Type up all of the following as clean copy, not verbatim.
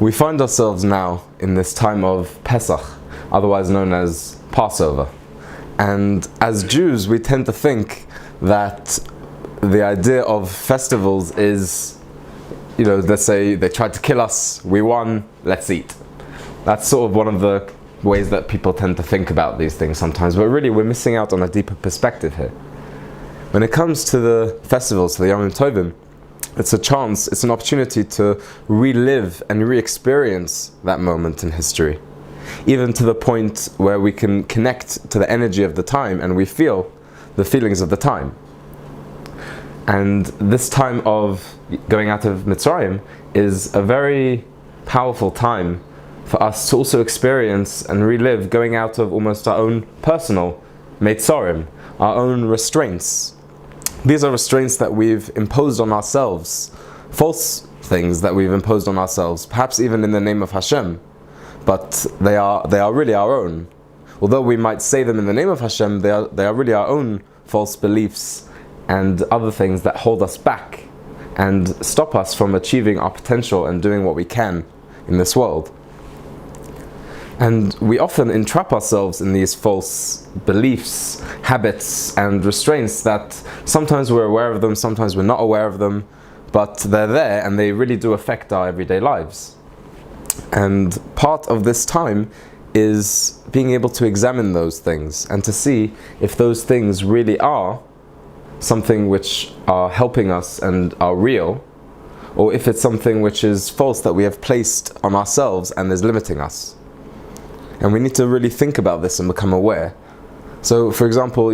We find ourselves now in this time of Pesach, otherwise known as Passover. And as Jews, we tend to think that the idea of festivals is, let's say they tried to kill us, we won, let's eat. That's sort of one of the ways that people tend to think about these things sometimes, but really we're missing out on a deeper perspective here. When it comes to the festivals, to the Yom Tovim, it's an opportunity to relive and re-experience that moment in history, even to the point where we can connect to the energy of the time and we feel the feelings of the time. And this time of going out of Mitzrayim is a very powerful time for us to also experience and relive going out of almost our own personal Mitzrayim, our own restraints. These are restraints that we've imposed on ourselves, false things that we've imposed on ourselves, perhaps even in the name of Hashem, but they are really our own. Although we might say them in the name of Hashem, they are really our own false beliefs and other things that hold us back and stop us from achieving our potential and doing what we can in this world. And we often entrap ourselves in these false beliefs, habits, and restraints that sometimes we're aware of them, sometimes we're not aware of them, but they're there and they really do affect our everyday lives. And part of this time is being able to examine those things and to see if those things really are something which are helping us and are real, or if it's something which is false that we have placed on ourselves and is limiting us. And we need to really think about this and become aware. So, for example,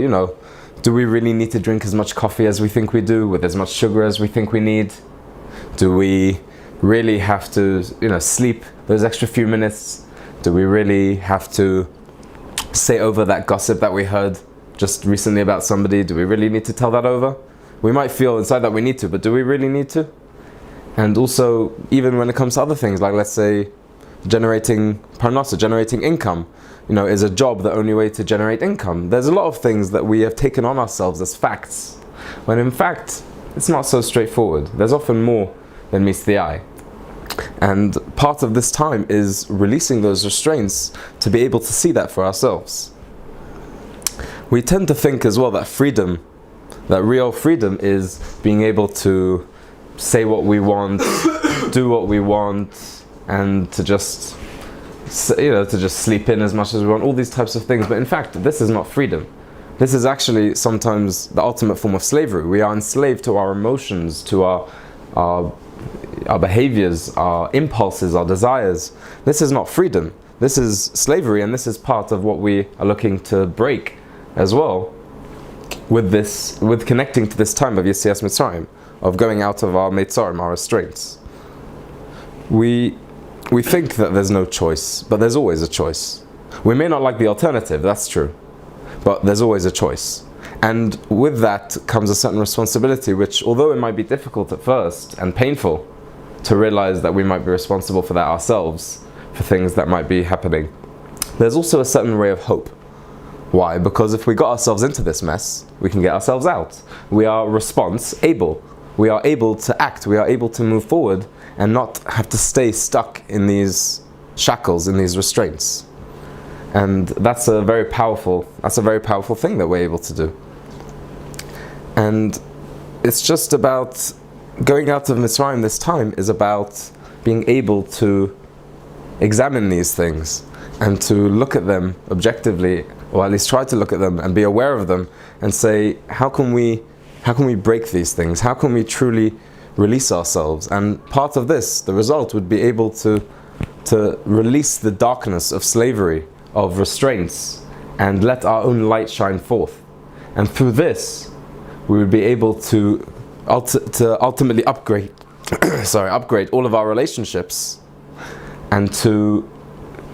do we really need to drink as much coffee as we think we do, with as much sugar as we think we need? Do we really have to, sleep those extra few minutes? Do we really have to say over that gossip that we heard just recently about somebody? Do we really need to tell that over? We might feel inside that we need to, but do we really need to? And also, even when it comes to other things, like let's say, generating parnasa, generating income, is a job the only way to generate income? There's a lot of things that we have taken on ourselves as facts, when in fact, it's not so straightforward. There's often more than meets the eye. And part of this time is releasing those restraints to be able to see that for ourselves. We tend to think as well that freedom, that real freedom, is being able to say what we want, do what we want, and to just sleep in as much as we want, all these types of things. But in fact, this is not freedom. This is actually sometimes the ultimate form of slavery. We are enslaved to our emotions, to our behaviors, our impulses, our desires. This is not freedom. This is slavery, and this is part of what we are looking to break as well with connecting to this time of Yetzias Mitzrayim, of going out of our Mitzrayim, our restraints. We think that there's no choice, but there's always a choice. We may not like the alternative, that's true, but there's always a choice. And with that comes a certain responsibility, which, although it might be difficult at first and painful to realize that we might be responsible for that ourselves, for things that might be happening, there's also a certain ray of hope. Why? Because if we got ourselves into this mess, we can get ourselves out. We are response-able. We are able to act. We are able to move forward and not have to stay stuck in these shackles, in these restraints. And that's a very powerful thing that we're able to do. And it's just about going out of Mitzrayim this time is about being able to examine these things and to look at them objectively, or at least try to look at them and be aware of them and say, how can we break these things? How can we truly release ourselves? And part of this, the result, would be able to release the darkness of slavery, of restraints, and let our own light shine forth. And through this, we would be able to ultimately upgrade all of our relationships and to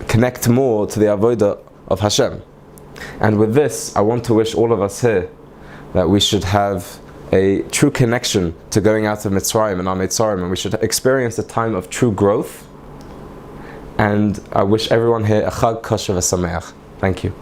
connect more to the avodah of Hashem. And with this, I want to wish all of us here that we should have a true connection to going out of Mitzrayim and our Mitzrayim, and we should experience a time of true growth. And I wish everyone here a Chag Kosher v'Sameach. Thank you.